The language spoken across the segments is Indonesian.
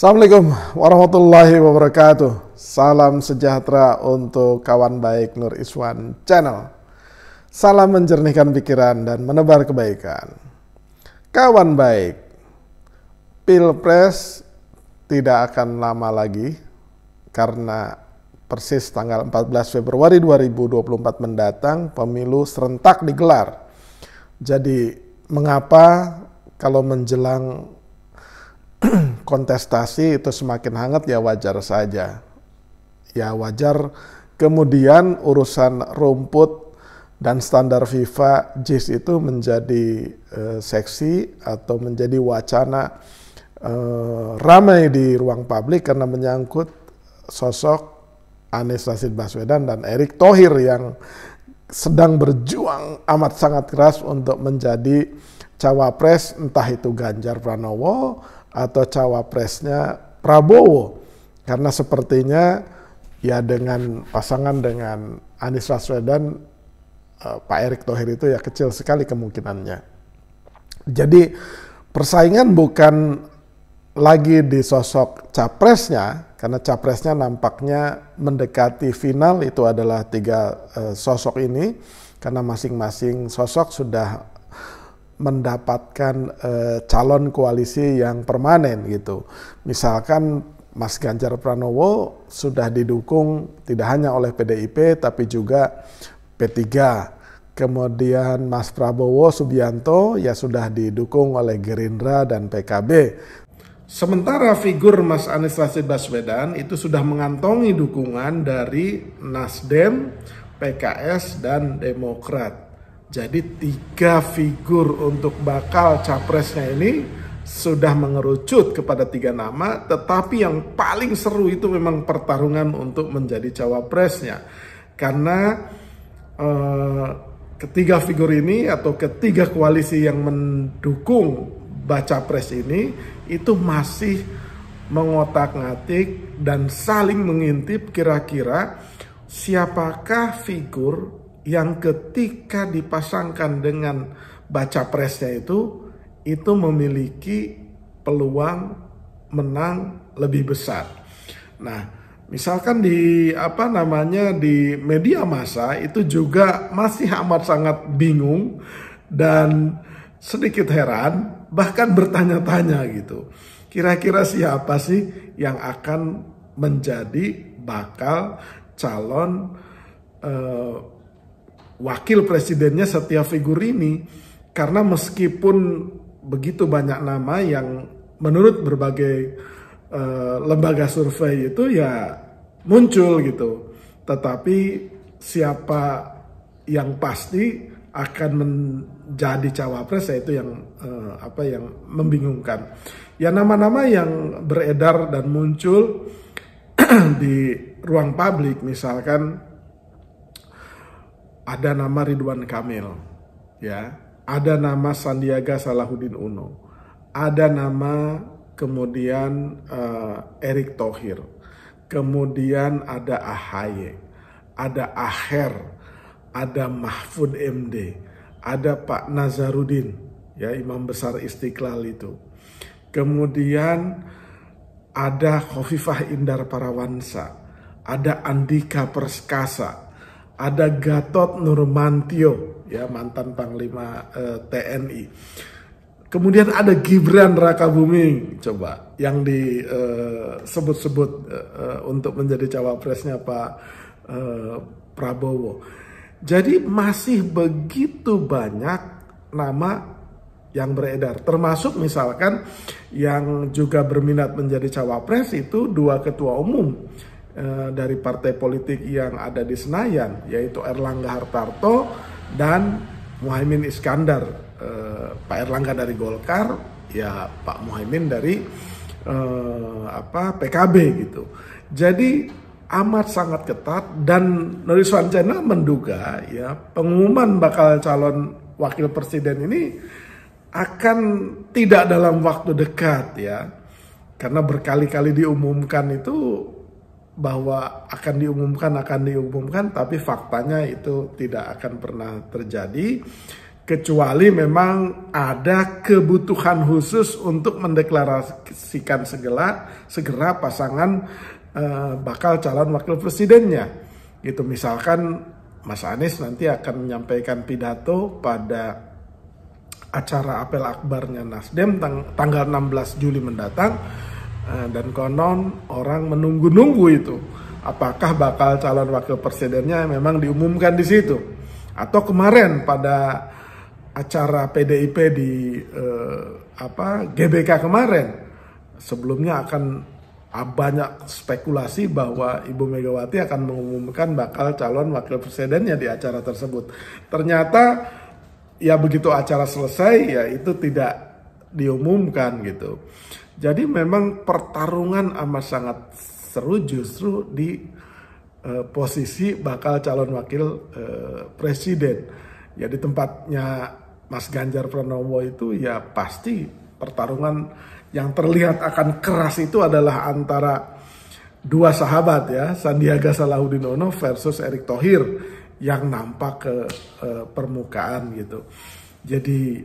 Assalamualaikum warahmatullahi wabarakatuh. Salam sejahtera untuk kawan baik Nur Iswan Channel. Salam menjernihkan pikiran dan menebar kebaikan. Kawan baik, Pilpres tidak akan lama lagi karena persis tanggal 14 Februari 2024 mendatang pemilu serentak digelar. Jadi mengapa kalau menjelang kontestasi itu semakin hangat, ya wajar saja. Ya wajar kemudian urusan rumput dan standar FIFA JIS itu menjadi seksi atau menjadi wacana ramai di ruang publik karena menyangkut sosok Anies Rashid Baswedan dan Erick Thohir yang sedang berjuang amat sangat keras untuk menjadi cawapres, entah itu Ganjar Pranowo atau cawapresnya Prabowo, karena sepertinya ya dengan pasangan dengan Anies Baswedan, Pak Erick Thohir itu ya kecil sekali kemungkinannya. Jadi persaingan bukan lagi di sosok capresnya, karena capresnya nampaknya mendekati final. Itu adalah tiga sosok ini, karena masing-masing sosok sudah mendapatkan calon koalisi yang permanen gitu. Misalkan Mas Ganjar Pranowo sudah didukung tidak hanya oleh PDIP tapi juga P3. Kemudian Mas Prabowo Subianto ya sudah didukung oleh Gerindra dan PKB. Sementara figur Mas Anies Rashid Baswedan itu sudah mengantongi dukungan dari Nasdem, PKS, dan Demokrat. Jadi tiga figur untuk bakal capresnya ini sudah mengerucut kepada tiga nama, tetapi yang paling seru itu memang pertarungan untuk menjadi cawapresnya. Karena ketiga figur ini atau ketiga koalisi yang mendukung baca pres ini itu masih mengotak-ngatik dan saling mengintip kira-kira siapakah figur yang ketika dipasangkan dengan baca presnya itu memiliki peluang menang lebih besar. Nah, misalkan di di media massa itu juga masih amat sangat bingung dan sedikit heran, bahkan bertanya-tanya gitu. Kira-kira siapa sih yang akan menjadi bakal calon wakil presidennya setiap figur ini, karena meskipun begitu banyak nama yang menurut berbagai lembaga survei itu ya muncul gitu, tetapi siapa yang pasti akan menjadi cawapres itu yang yang membingungkan. Ya nama-nama yang beredar dan muncul di ruang publik, misalkan ada nama Ridwan Kamil, ya, ada nama Sandiaga Salahuddin Uno, ada nama kemudian Erick Thohir, kemudian ada AHY, ada Aher, ada Mahfud MD, ada Pak Nazarudin, ya, Imam Besar Istiqlal itu, kemudian ada Khofifah Indar Parawansa, ada Andika Perkasa, ada Gatot Nurmantio, ya, mantan Panglima TNI. Kemudian ada Gibran Rakabuming, coba yang disebut-sebut untuk menjadi cawapresnya Pak Prabowo. Jadi masih begitu banyak nama yang beredar, termasuk misalkan yang juga berminat menjadi cawapres itu dua ketua umum dari partai politik yang ada di Senayan, yaitu Erlangga Hartarto dan Muhaimin Iskandar. Pak Erlangga dari Golkar, ya Pak Muhaimin dari PKB gitu. Jadi amat sangat ketat, dan Nur Iswan Channel menduga ya pengumuman bakal calon wakil presiden ini akan tidak dalam waktu dekat, ya, karena berkali-kali diumumkan itu bahwa akan diumumkan, tapi faktanya itu tidak akan pernah terjadi. kecuali memang ada kebutuhan khusus untuk mendeklarasikan segera pasangan bakal calon wakil presidennya. Gitu, misalkan Mas Anies nanti akan menyampaikan pidato pada acara apel akbarnya Nasdem tanggal 16 Juli mendatang, dan konon orang menunggu-nunggu itu apakah bakal calon wakil presidennya memang diumumkan di situ, atau kemarin pada acara PDIP di GBK kemarin sebelumnya akan banyak spekulasi bahwa Ibu Megawati akan mengumumkan bakal calon wakil presidennya di acara tersebut. Ternyata ya begitu acara selesai ya itu tidak diumumkan gitu. Jadi memang pertarungan amat sangat seru justru di posisi bakal calon wakil presiden. Ya di tempatnya Mas Ganjar Pranowo itu ya pasti pertarungan yang terlihat akan keras itu adalah antara dua sahabat ya, Sandiaga Salahuddin Uno versus Erick Thohir yang nampak ke permukaan gitu. Jadi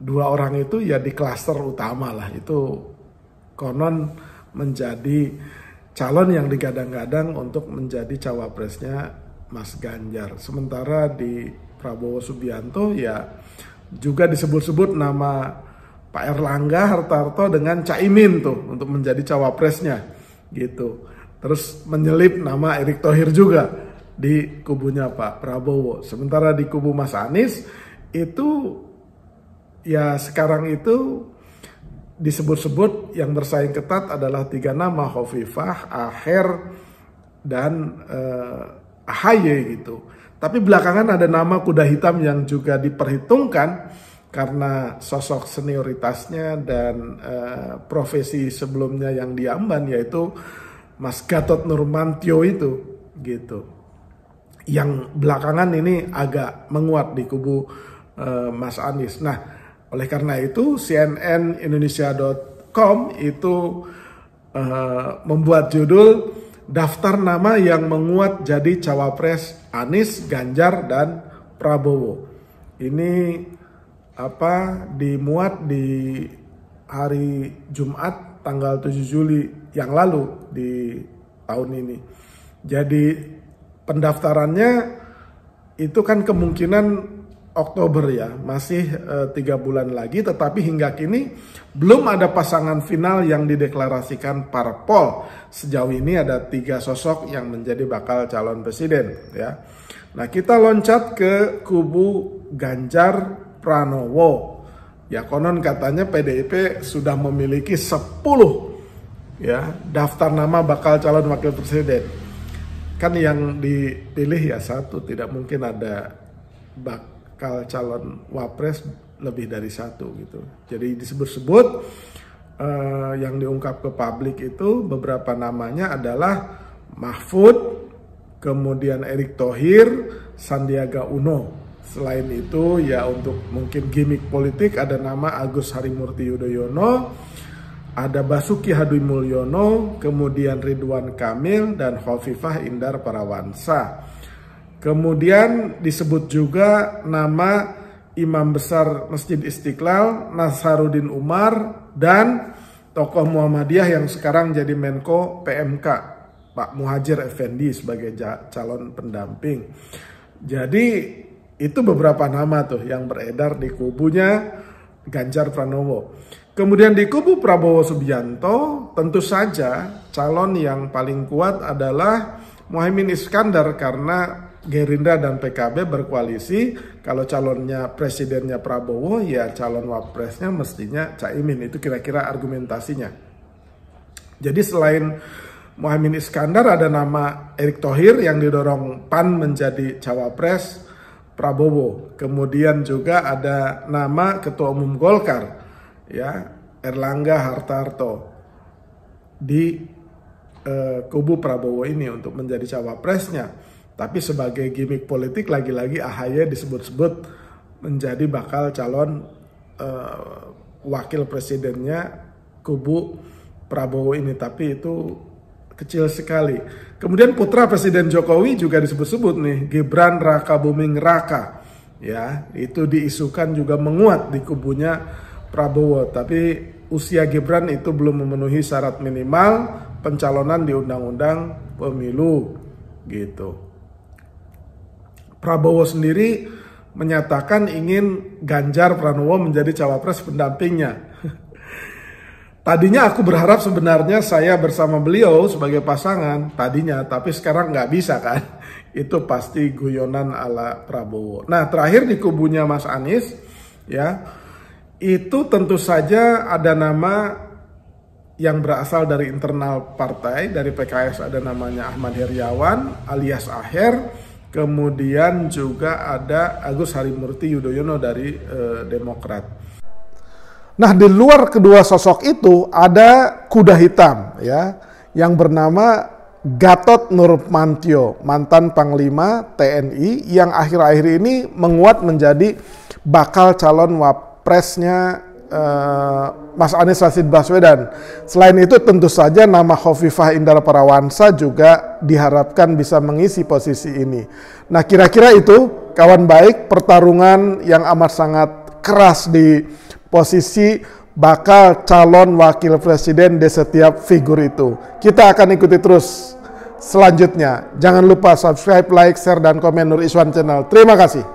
dua orang itu ya di klaster utama lah, itu konon menjadi calon yang digadang-gadang untuk menjadi cawapresnya Mas Ganjar. Sementara di Prabowo Subianto ya juga disebut-sebut nama Pak Erlangga Hartarto dengan Caimin tuh untuk menjadi cawapresnya gitu. Terus menyelip nama Erick Thohir juga di kubunya Pak Prabowo. Sementara di kubu Mas Anies itu ya sekarang itu disebut-sebut yang bersaing ketat adalah 3 nama, Hovifah, Aher, dan AHY gitu. Tapi belakangan ada nama kuda hitam yang juga diperhitungkan karena sosok senioritasnya dan profesi sebelumnya yang diamban, yaitu Mas Gatot Nurmantio itu gitu. Yang belakangan ini agak menguat di kubu Mas Anies. Nah, oleh karena itu CNN Indonesia.com itu membuat judul daftar nama yang menguat jadi cawapres Anies, Ganjar, dan Prabowo. Ini dimuat di hari Jumat tanggal 7 Juli yang lalu di tahun ini. Jadi pendaftarannya itu kan kemungkinan Oktober ya, masih 3 bulan lagi, tetapi hingga kini belum ada pasangan final yang dideklarasikan parpol. Sejauh ini ada 3 sosok yang menjadi bakal calon presiden ya. Nah, kita loncat ke kubu Ganjar Pranowo. Ya konon katanya PDIP sudah memiliki 10 ya daftar nama bakal calon wakil presiden. Kan yang dipilih ya 1, tidak mungkin ada bakal calon wapres lebih dari 1 gitu. Jadi disebut-sebut yang diungkap ke publik itu beberapa namanya adalah Mahfud, kemudian Erick Thohir, Sandiaga Uno. Selain itu ya untuk mungkin gimmick politik ada nama Agus Harimurti Yudhoyono, ada Basuki Hadimulyono, kemudian Ridwan Kamil, dan Hovifah Indar Parawansa. Kemudian disebut juga nama Imam Besar Masjid Istiqlal, Nasaruddin Umar, dan tokoh Muhammadiyah yang sekarang jadi Menko PMK, Pak Muhadjir Effendi sebagai calon pendamping. Jadi itu beberapa nama tuh yang beredar di kubunya Ganjar Pranowo. Kemudian di kubu Prabowo Subianto tentu saja calon yang paling kuat adalah Muhaimin Iskandar karena Gerindra dan PKB berkoalisi. Kalau calonnya presidennya Prabowo ya calon wapresnya mestinya Caimin. Itu kira-kira argumentasinya. Jadi selain Muhaimin Iskandar ada nama Erick Thohir yang didorong PAN menjadi cawapres Prabowo. Kemudian juga ada nama Ketua Umum Golkar ya Erlangga Hartarto di kubu Prabowo ini untuk menjadi cawapresnya. Tapi sebagai gimmick politik lagi-lagi AHY disebut-sebut menjadi bakal calon wakil presidennya kubu Prabowo ini, tapi itu kecil sekali. Kemudian putra Presiden Jokowi juga disebut-sebut nih, Gibran Raka Buming Raka ya, itu diisukan juga menguat di kubunya Prabowo. Tapi usia Gibran itu belum memenuhi syarat minimal pencalonan di Undang-Undang Pemilu gitu. Prabowo sendiri menyatakan ingin Ganjar Pranowo menjadi cawapres pendampingnya. Tadinya aku berharap sebenarnya saya bersama beliau sebagai pasangan tadinya, tapi sekarang nggak bisa kan. Itu pasti guyonan ala Prabowo. Nah, terakhir di kubunya Mas Anies, ya, itu tentu saja ada nama yang berasal dari internal partai, dari PKS ada namanya Ahmad Heriawan alias Aher, kemudian juga ada Agus Harimurti Yudhoyono dari Demokrat. Nah, di luar kedua sosok itu ada kuda hitam ya yang bernama Gatot Nurmantio, mantan Panglima TNI yang akhir-akhir ini menguat menjadi bakal calon wapresnya Mas Anies Rashid Baswedan. Selain itu tentu saja nama Khofifah Indar Parawansa juga diharapkan bisa mengisi posisi ini. Nah, kira-kira itu kawan baik, pertarungan yang amat sangat keras di posisi bakal calon wakil presiden di setiap figur itu. Kita akan ikuti terus selanjutnya. Jangan lupa subscribe, like, share, dan komen Nur Iswan Channel. Terima kasih.